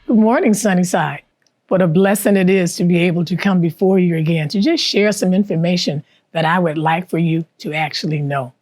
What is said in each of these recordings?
Good morning, Sunnyside. What a blessing it is to be able to come before you again to just share some information that I would like for you to actually know.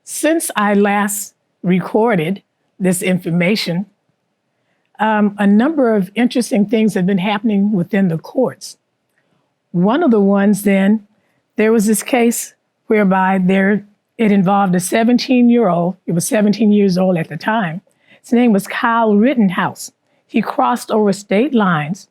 Since I last recorded this information, a number of interesting things have been happening within the courts. One of the ones then, there was this case whereby it involved a 17-year-old, he was 17 years old at the time. His name was Kyle Rittenhouse. He crossed over state lines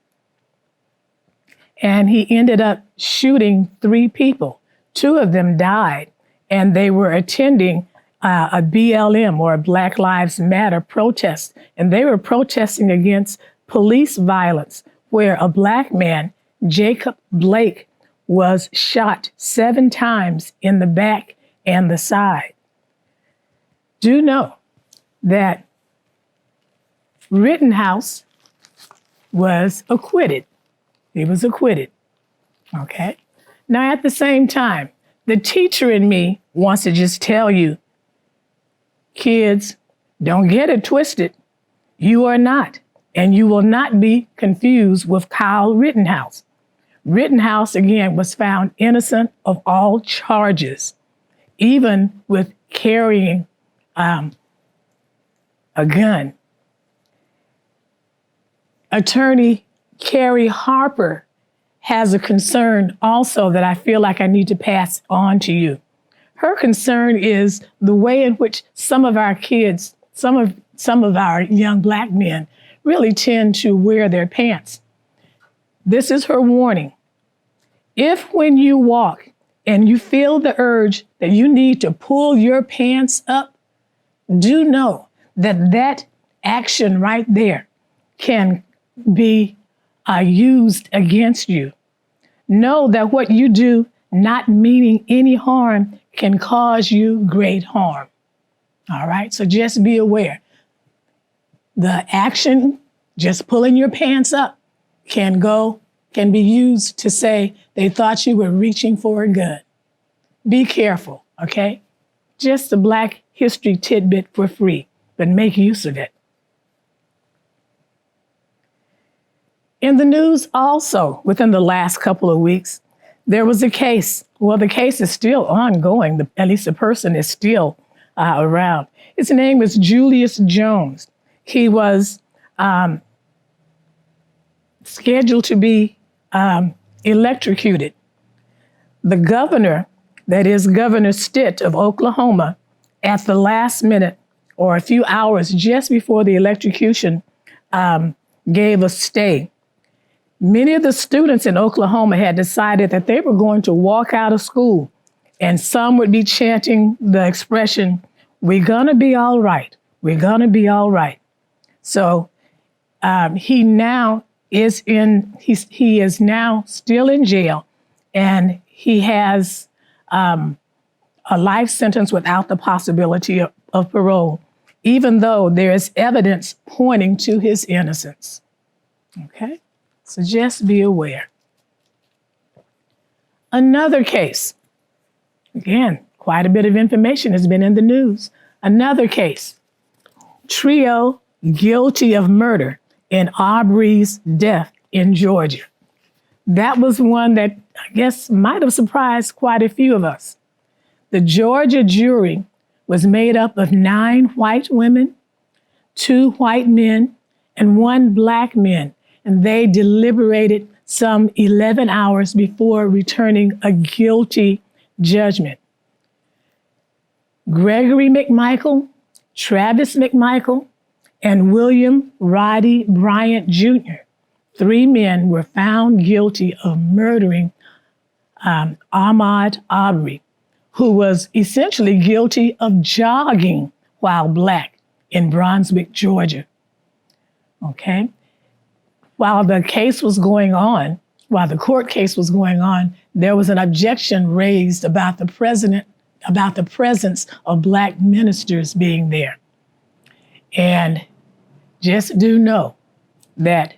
and he ended up shooting 3 people. 2 of them died, and they were attending a BLM, or a Black Lives Matter protest. And they were protesting against police violence, where a Black man, Jacob Blake, was shot 7 times in the back and the side. Do know that Rittenhouse was acquitted. He was acquitted, okay? Now, at the same time, the teacher in me wants to just tell you, kids, don't get it twisted. You are not, and you will not be confused with Kyle Rittenhouse. Rittenhouse, again, was found innocent of all charges, even with carrying a gun. Attorney Carrie Harper has a concern also that I feel like I need to pass on to you. Her concern is the way in which some of our kids, some of our young Black men really tend to wear their pants. This is her warning. If when you walk and you feel the urge that you need to pull your pants up, do know that that action right there can be used against you. Know that what you do, not meaning any harm, can cause you great harm. All right, so just be aware. The action, just pulling your pants up, can be used to say they thought you were reaching for a gun. Be careful, okay? Just a Black history tidbit for free, but make use of it. In the news also, within the last couple of weeks, there was a case. Well, the case is still ongoing. At least the person is still around. His name is Julius Jones. He was scheduled to be electrocuted. The governor, that is Governor Stitt of Oklahoma, at the last minute, or a few hours just before the electrocution, gave a stay. Many of the students in Oklahoma had decided that they were going to walk out of school, and some would be chanting the expression, "We're gonna be all right. We're gonna be all right." So he now is he is now still in jail, and he has a life sentence without the possibility of parole, even though there is evidence pointing to his innocence. Okay? So just be aware. Another case. Again, quite a bit of information has been in the news. Another case. Trio guilty of murder in Arbery's death in Georgia. That was one that I guess might have surprised quite a few of us. The Georgia jury was made up of 9 white women, 2 white men, and 1 Black man. And they deliberated some 11 hours before returning a guilty judgment. Gregory McMichael, Travis McMichael, and William Roddy Bryant Jr., 3 men were found guilty of murdering Ahmaud Arbery, who was essentially guilty of jogging while Black in Brunswick, Georgia. Okay? While the case was going on, while the court case was going on, there was an objection raised about the presence of Black ministers being there. And just do know that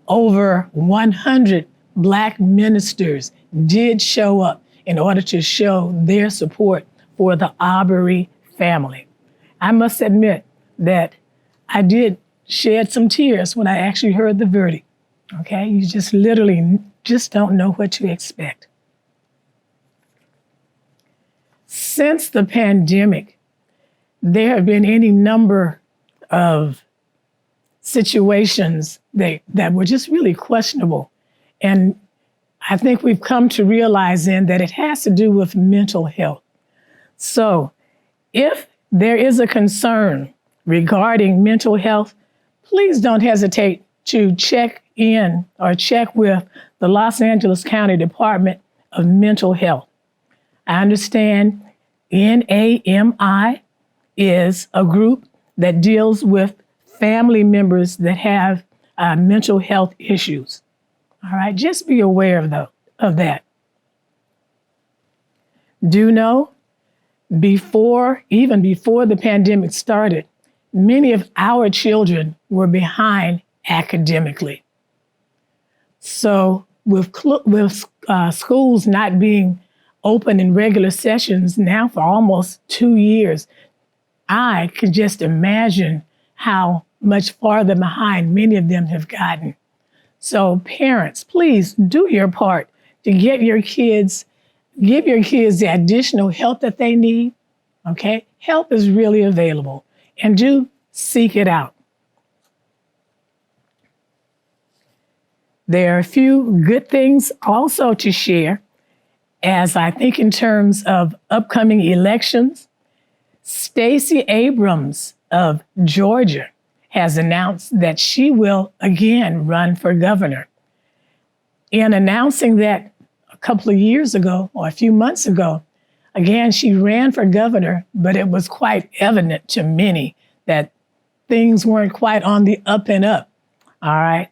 over 100 Black ministers did show up in order to show their support for the Arbery family. I must admit that I did shed some tears when I actually heard the verdict. Okay, you just literally just don't know what to expect. Since the pandemic, there have been any number of situations that were just really questionable. And I think we've come to realize then that it has to do with mental health. So if there is a concern regarding mental health, please don't hesitate to check in or check with the Los Angeles County Department of Mental Health. I understand NAMI is a group that deals with family members that have mental health issues. All right, just be aware of that. Do know, even before the pandemic started, many of our children were behind academically. So with schools not being open in regular sessions now for almost 2 years, I could just imagine how much farther behind many of them have gotten. So parents, please do your part to give your kids the additional help that they need. Okay, help is really available, and do seek it out. There are a few good things also to share, as I think in terms of upcoming elections. Stacey Abrams of Georgia has announced that she will again run for governor. In announcing that a couple of years ago, or a few months ago, again, she ran for governor, but it was quite evident to many that things weren't quite on the up and up. All right.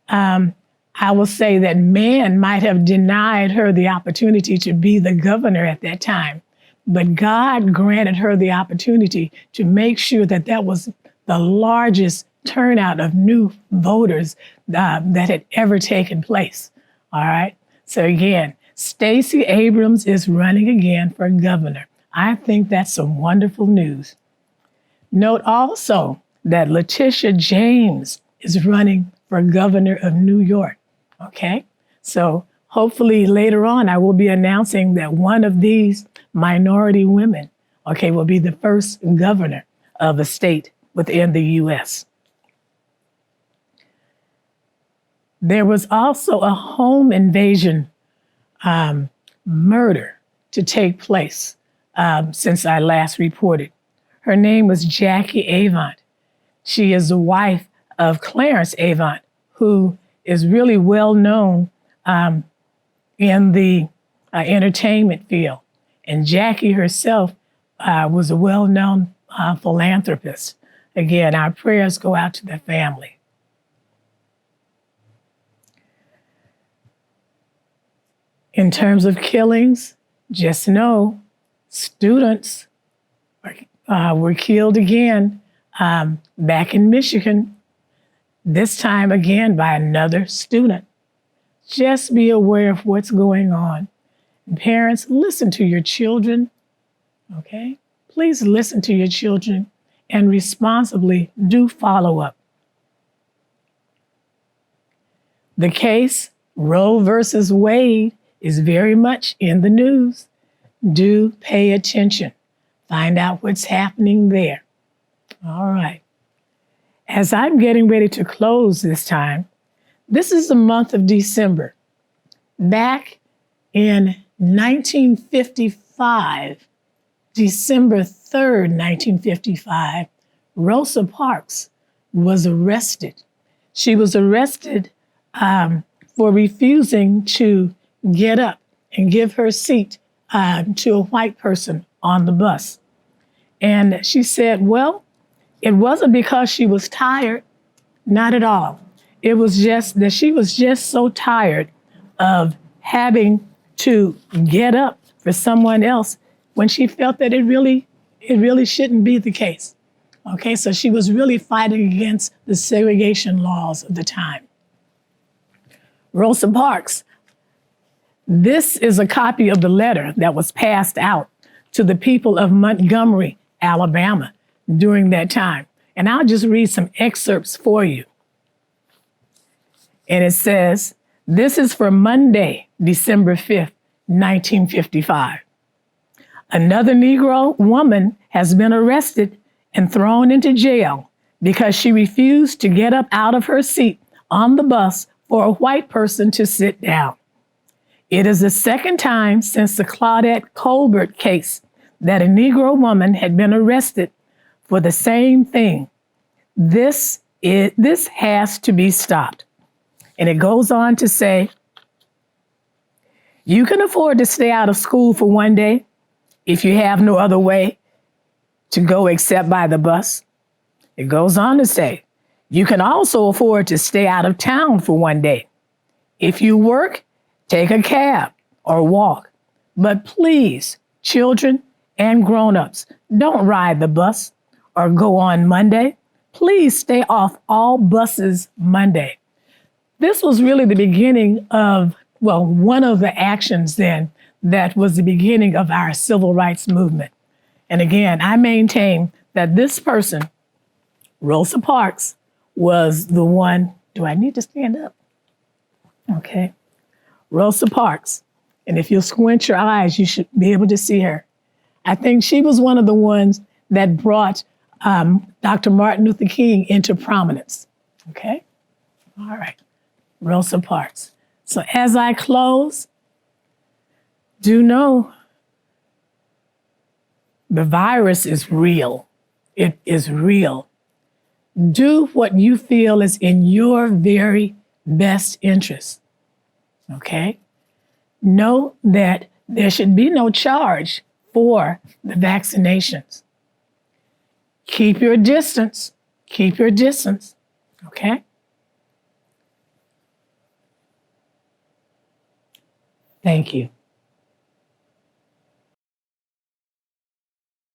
I will say that man might have denied her the opportunity to be the governor at that time, but God granted her the opportunity to make sure that that was the largest turnout of new voters that had ever taken place. All right. So again, Stacey Abrams is running again for governor. I think that's some wonderful news. Note also that Letitia James is running for governor of New York. Okay. So hopefully later on, I will be announcing that one of these minority women, okay, will be the first governor of a state within the U.S. There was also a home invasion murder to take place since I last reported. Her name was Jackie Avant. She is the wife of Clarence Avant, who is really well known in the entertainment field. And Jackie herself was a well-known philanthropist. Again, our prayers go out to the family. In terms of killings, just know students were killed again back in Michigan, this time again by another student. Just be aware of what's going on. And parents, listen to your children, okay? Please listen to your children and responsibly do follow up. The case, Roe versus Wade, is very much in the news. Do pay attention. Find out what's happening there. All right. As I'm getting ready to close this time, this is the month of December. Back in 1955, December 3rd, 1955, Rosa Parks was arrested. She was arrested for refusing to get up and give her seat to a white person on the bus. And she said, well, it wasn't because she was tired, not at all. It was just that she was just so tired of having to get up for someone else when she felt that it really shouldn't be the case. Okay, so she was really fighting against the segregation laws of the time. Rosa Parks This is a copy of the letter that was passed out to the people of Montgomery, Alabama during that time. And I'll just read some excerpts for you. And it says, this is for Monday, December 5th, 1955. Another Negro woman has been arrested and thrown into jail because she refused to get up out of her seat on the bus for a white person to sit down. It is the second time since the Claudette Colbert case that a Negro woman had been arrested for the same thing. This has to be stopped. And it goes on to say, you can afford to stay out of school for one day if you have no other way to go except by the bus. It goes on to say, you can also afford to stay out of town for one day. If you work, take a cab or walk. But please, children and grown-ups, don't ride the bus or go on Monday. Please stay off all buses Monday. This was really the beginning of, well, one of the actions then that was the beginning of our civil rights movement. And again, I maintain that this person, Rosa Parks, was the one. Do I need to stand up? Okay. Rosa Parks. And if you'll squint your eyes, you should be able to see her. I think she was one of the ones that brought Dr. Martin Luther King into prominence. Okay. All right. Rosa Parks. So as I close, do know the virus is real. It is real. Do what you feel is in your very best interest. Okay? Know that there should be no charge for the vaccinations. Keep your distance. Keep your distance. Okay? Thank you.